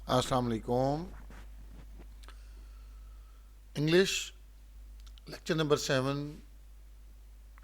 अस्सलाम वालेकुम। English lecture number 7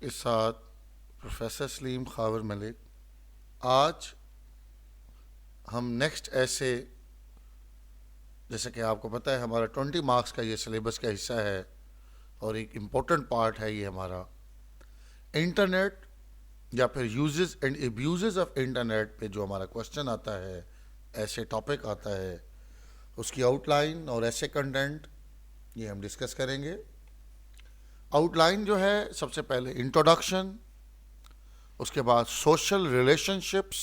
के साथ प्रोफेसर सलीम खावर मलिक। आज हम नेक्स्ट ऐसे, जैसे कि आपको पता है हमारा 20 मार्क्स का ये सिलेबस का हिस्सा है और एक इम्पोर्टेंट पार्ट है ये हमारा इंटरनेट या फिर uses and abuses of internet पे जो हमारा क्वेश्चन आता है, ऐसे टॉपिक आता है, उसकी आउटलाइन और ऐसे कंटेंट ये हम डिस्कस करेंगे। आउटलाइन जो है, सबसे पहले इंट्रोडक्शन, उसके बाद social relationships,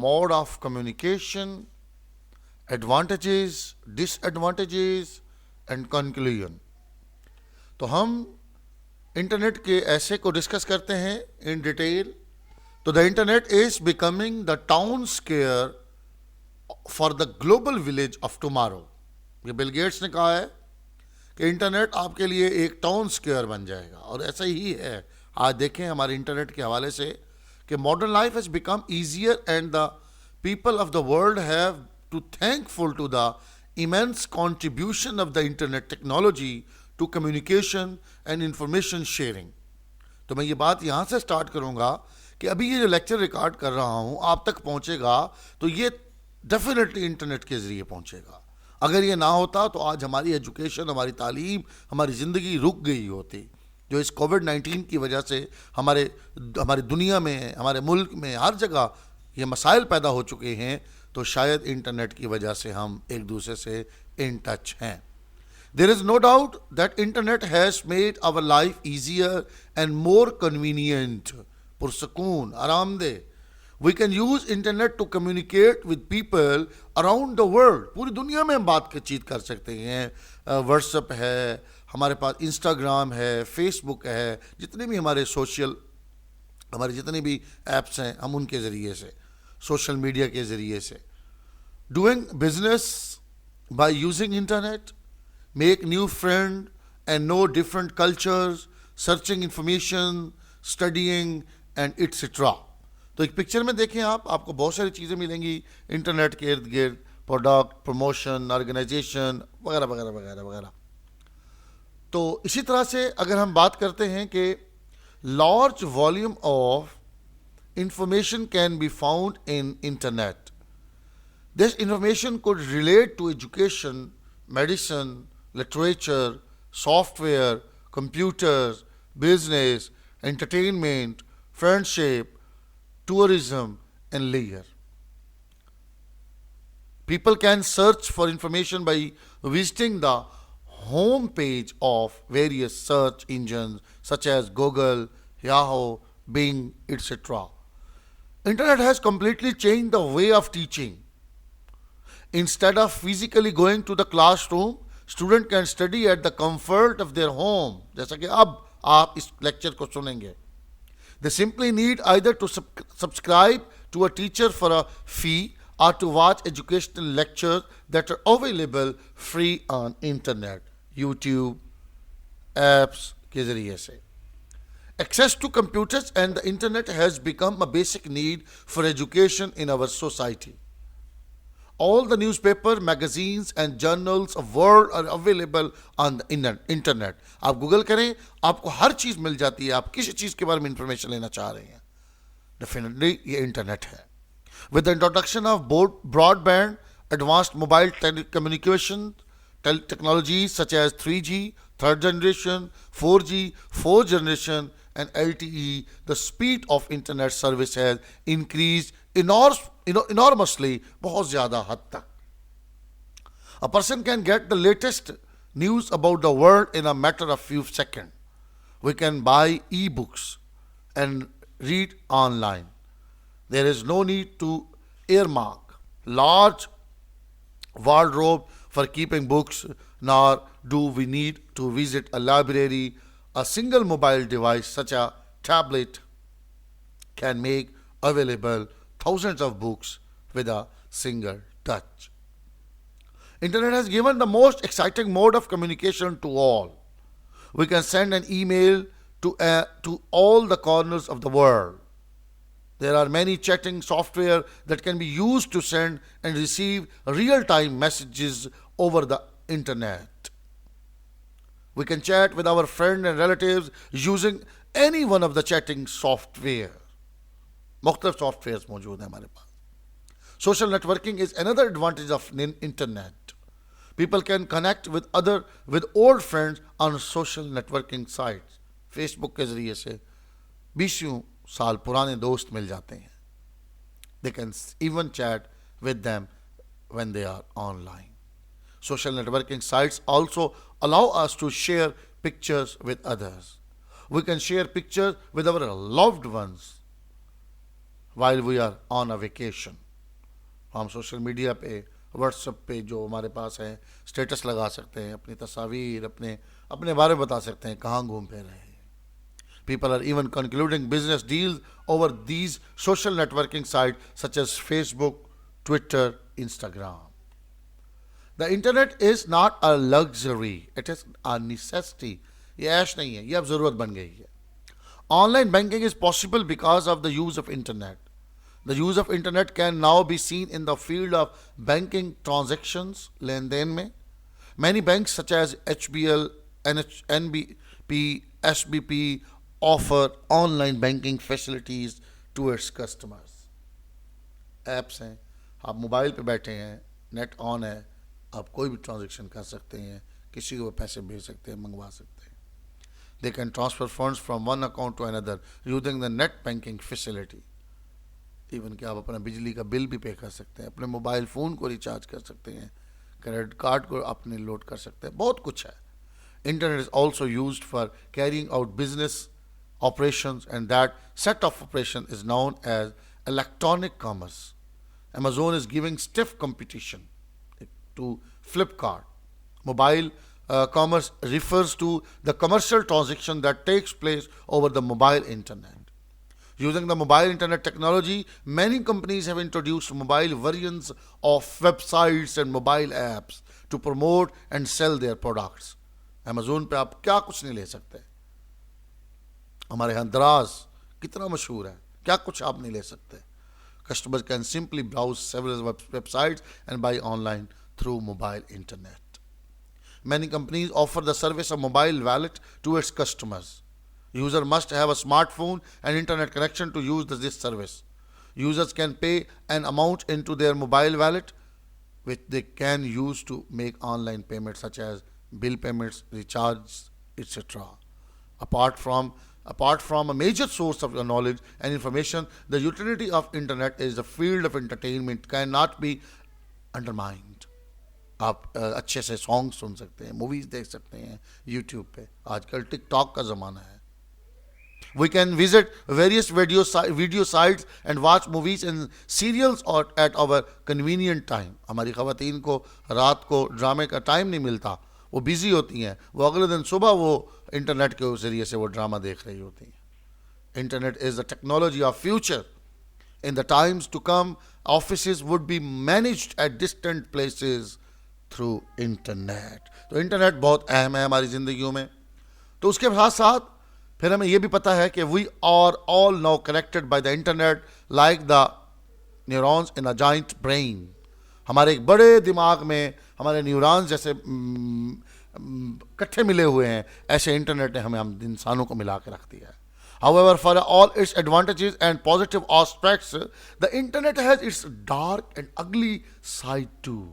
mode of communication, advantages, disadvantages and conclusion. तो हम इंटरनेट के ऐसे को डिस्कस करते हैं इन डिटेल। तो the internet is becoming the town square for the global village of tomorrow. ये बिल गेट्स ने कहा है कि इंटरनेट आपके लिए एक टाउन स्क्वायर बन जाएगा, और ऐसा ही है। आज देखें हमारे इंटरनेट के हवाले से कि modern life has become easier and the people of the world have to thankful to the immense contribution of the internet technology to communication and information sharing. तो मैं ये बात यहाँ से स्टार्ट करूँगा कि अभी ये जो लेक्चर रिकॉर्ड कर रहा हूँ आप तक पहुँचेगा तो ये डेफिनेटली इंटरनेट के ज़रिए पहुँचेगा। अगर ये ना होता तो आज हमारी एजुकेशन, हमारी तालीम, हमारी ज़िंदगी रुक गई होती। जो इस कोविड-19 की वजह से हमारी दुनिया में, हमारे मुल्क में, हर जगह ये मसाइल पैदा हो चुके हैं, तो शायद इंटरनेट की वजह से हम एक दूसरे से इन टच हैं। There is no doubt that internet has made our life easier and more convenient. पुरसकून, आरामदेह। We can use internet to communicate with people around the world. पूरी दुनिया में हम बातचीत कर सकते हैं। व्हाट्सएप है, हमारे पास इंस्टाग्राम है, फेसबुक है, जितने भी हमारे जितने भी ऐप्स हैं, हम उनके ज़रिए से, सोशल मीडिया के ज़रिए से doing business by using internet, make new friend and know different cultures, searching information, studying and etc. तो एक पिक्चर में देखें आपको बहुत सारी चीज़ें मिलेंगी इंटरनेट के इर्द गिर्द, प्रोडक्ट, प्रमोशन, ऑर्गेनाइजेशन वगैरह वगैरह वगैरह वगैरह। तो इसी तरह से अगर हम बात करते हैं कि large volume of information can be found in internet. This information could relate to education, medicine, literature, software, computers, business, entertainment, friendship, tourism, and leisure. People can search for information by visiting the home page of various search engines such as Google, Yahoo, Bing, etc. Internet has completely changed the way of teaching. Instead of physically going to the classroom, student can study at the comfort of their home. जैसा कि अब आप इस lecture को सुनेंगे। They simply need either to subscribe to a teacher for a fee or to watch educational lectures that are available free on internet, YouTube, apps के ज़रिए से। Access to computers and the internet has become a basic need for education in our society. All the newspaper, magazines and journals of world are available on the internet. आप Google करें, आपको हर चीज़ मिल जाती है। आप किसी चीज़ के बारे में इंफॉर्मेशन लेना चाह रहे हैं, डेफिनेटली ये इंटरनेट है। With the introduction of broadband, advanced mobile telecommunication technologies such as 3G, third generation, 4G, fourth generation, and LTE, the speed of internet service has increased enormously, बहुत ज़्यादा हद तक। A person can get the latest news about the world in a matter of few seconds. We can buy e-books and read online. There is no need to earmark large wardrobe for keeping books, nor do we need to visit a library. A single mobile device such a tablet can make available thousands of books with a single touch. Internet has given the most exciting mode of communication to all. We can send an email to all the corners of the world. There are many chatting software that can be used to send and receive real-time messages over the internet. We can chat with our friends and relatives using any one of the chatting software. मुख्तलिफ software मौजूद हैं हमारे पास. Social networking is another advantage of internet. People can connect with old friends on social networking sites. Facebook के जरिए से 20 साल पुराने दोस्त मिल जाते हैं. They can even chat with them when they are online. Social networking sites also allow us to share pictures with others. We can share pictures with our loved ones while we are on a vacation. हम social media पे, WhatsApp पे जो हमारे पास है status लगा सकते हैं, अपनी तस्वीर अपने बारे में बता सकते हैं कहाँ घूम फिर रहे हैं. People are even concluding business deals over these social networking sites such as Facebook, Twitter, Instagram. The internet is not a luxury, it is a necessity. ये ऐश नहीं है, ये अब ज़रूरत बन गई है. Online banking is possible because of the use of internet. The use of internet can now be seen in the field of banking transactions, लेन देन में. Many banks such as HBL, NBP, SBP offer online banking facilities to its customers. Apps हैं, आप mobile पे बैठे हैं, net on है, आप कोई भी ट्रांजेक्शन कर सकते हैं, किसी को पैसे भेज सकते हैं, मंगवा सकते हैं. They can transfer funds from one account to another using the net banking facility. Even कि आप अपना बिजली का बिल भी पे कर सकते हैं, अपने मोबाइल फ़ोन को रिचार्ज कर सकते हैं, क्रेडिट कार्ड को अपने लोड कर सकते हैं, बहुत कुछ है. Internet is also used for carrying out business operations, and that set of operation is known as electronic commerce. Amazon is giving stiff competition to Flipkart. Mobile commerce refers to the commercial transaction that takes place over the mobile internet. Using the mobile internet technology, many companies have introduced mobile variants of websites and mobile apps to promote and sell their products. Amazon पे आप क्या कुछ नहीं ले सकते. हमारे यहाँ दराज कितना मशहूर है, क्या कुछ आप नहीं ले सकते. Customers can simply browse several websites and buy online through mobile internet. Many companies offer the service of mobile wallet to its customers. User must have a smartphone and internet connection to use this service. Users can pay an amount into their mobile wallet, which they can use to make online payments such as bill payments, recharge, etc. Apart from a major source of knowledge and information, the utility of internet is the field of entertainment cannot be undermined. आप अच्छे से song सुन सकते हैं, movies देख सकते हैं YouTube पे. आजकल टिकटॉक का ज़माना है. We can visit various video sites and watch movies and serials or at our convenient time. हमारी ख़वातीन को रात को ड्रामे का टाइम नहीं मिलता, वो बिज़ी होती हैं, वो अगले दिन सुबह वो इंटरनेट के ज़रिए से वो ड्रामा देख रही होती हैं. Internet is the technology of future. In the times to come, offices would be managed at distant places through internet. तो इंटरनेट बहुत अहम है हमारी ज़िंदगियों में. तो उसके साथ साथ फिर हमें यह भी पता है कि we are all now connected by the internet like the neurons in a giant brain. हमारे एक बड़े दिमाग में हमारे न्यूरॉन्स जैसे इकट्ठे मिले हुए हैं, ऐसे इंटरनेट ने हमें हम इंसानों को मिला के रख दिया है. However, for all its advantages and positive aspects, the internet has its dark and ugly side too.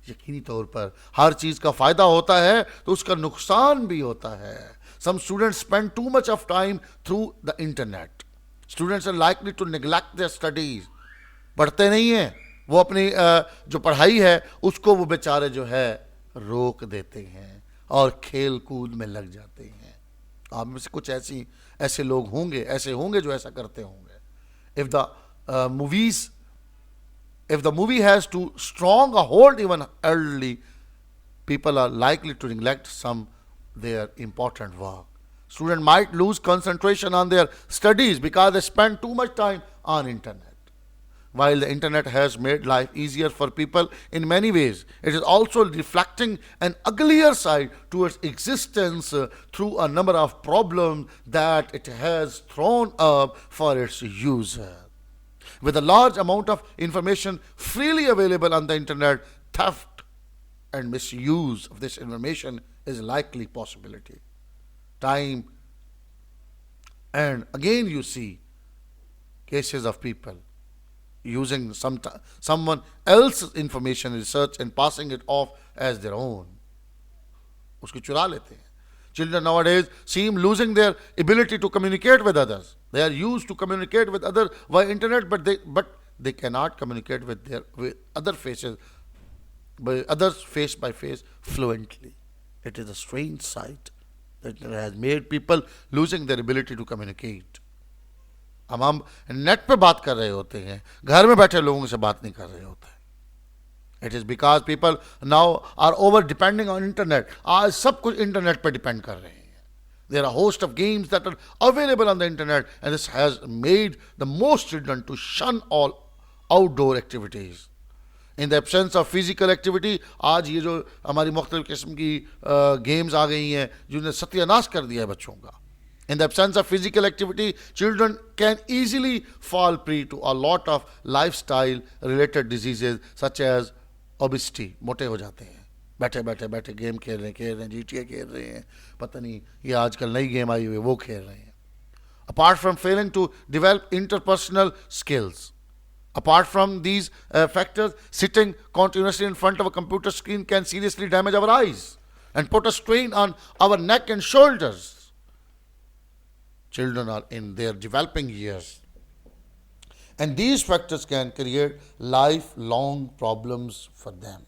यकीनी तौर पर हर चीज़ का फ़ायदा होता है तो उसका नुकसान भी होता है. Some students spend too much of time through the internet. Students are likely to neglect their studies. पढ़ते नहीं हैं, वो अपनी जो पढ़ाई है उसको वो बेचारे जो है रोक देते हैं और खेल कूद में लग जाते हैं. आप में से कुछ ऐसे लोग होंगे, ऐसे होंगे जो ऐसा करते होंगे. If the movie has too strong a hold even elderly, people are likely to neglect some their important work. Students might lose concentration on their studies because they spend too much time on internet. While the internet has made life easier for people in many ways, it is also reflecting an uglier side to its existence through a number of problems that it has thrown up for its user. With a large amount of information freely available on the internet, theft and misuse of this information is likely possibility. Time and again you see cases of people using someone else's information research and passing it off as their own. उसकी चुरा लेते हैं. Children nowadays seem losing their ability to communicate with others. They are used to communicate with others via internet, but they cannot communicate with other faces, by others face by face fluently. It is a strange sight that has made people losing their ability to communicate. अब हम net पे बात कर रहे होते हैं, घर में बैठे लोगों से बात नहीं कर रहे होते. It is because people now are over depending on internet. आज सब कुछ इंटरनेट पे डिपेंड कर रहे हैं. There are a host of games that are available on the internet, and this has made the most children to shun all outdoor activities. In the absence of physical activity, आज ये जो हमारी मुख्तलिफ किस्म की गेम्स आ गई हैं जिन्होंने सत्यानाश कर दिया है बच्चों का. In the absence of physical activity, children can easily fall prey to a lot of lifestyle related diseases such as obesity. मोटे हो जाते हैं, बैठे गेम खेल रहे हैं, GTA खेल रहे हैं, पता नहीं ये आजकल नई गेम आई हुई है वो खेल रहे हैं. Apart from failing to develop interpersonal skills, apart from these factors, sitting continuously in front of a computer screen can seriously damage our eyes and put a strain on our neck and shoulders. Children are in their developing years, and these factors can create lifelong problems for them.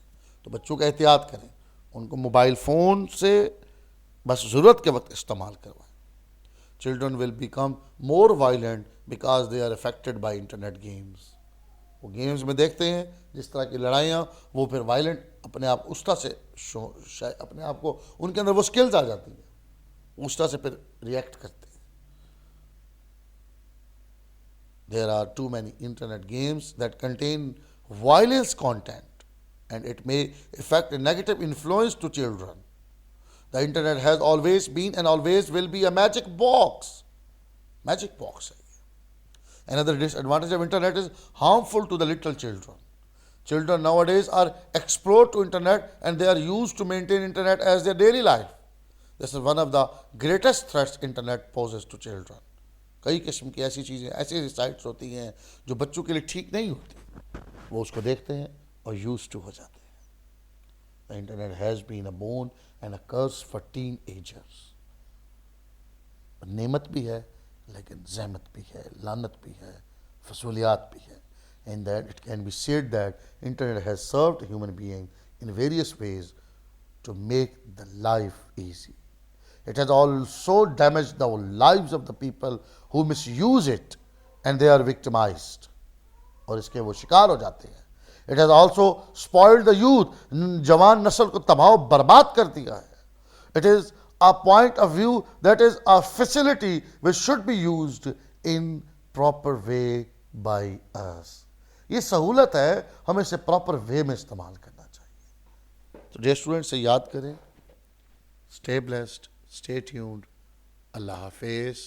तो बच्चों का एहतियात करें, उनको mobile phone से बस ज़रूरत के वक्त इस्तेमाल करवाएं. Children will become more violent because they are affected by internet games. वो गेम्स में देखते हैं जिस तरह की लड़ाइयाँ, वो फिर वायलेंट अपने आप उस तरह से अपने आप को उनके अंदर वो स्किल्स आ जाती हैं, उस तरह से फिर रिएक्ट करते हैं. There are too many internet games that contain violence content, and it may affect a negative influence to children. The internet has always been and always will be a magic box. Magic box. Another disadvantage of internet is harmful to the little children. Children nowadays are exposed to internet and they are used to maintain internet as their daily life. This is one of the greatest threats internet poses to children. कई किस्म की ऐसी चीज़ें, ऐसी sites होती हैं जो बच्चों के लिए ठीक नहीं होती, वो उसको देखते हैं और यूज टू हो जाते हैं. The internet has been a boon and a curse for teenagers. नेमत भी है लेकिन ज़हमत भी है, लानत भी है, फसूलियात भी है. In that it can be said that internet has served human being in various ways to make the life easy. It has also damaged the lives of the people who misuse it and they are victimized. और इसके वो शिकार हो जाते हैं. It has also spoiled the youth. जवान नस्ल को तबाह बर्बाद कर दिया है. It is a point of view that is a facility which should be used in proper way by us. ये सहूलत है, हमें इसे प्रॉपर वे में इस्तेमाल करना चाहिए. तो डियर स्टूडेंट से याद करें, स्टे ब्लेस्ड, स्टे ट्यून्ड, अल्लाह हाफिज़.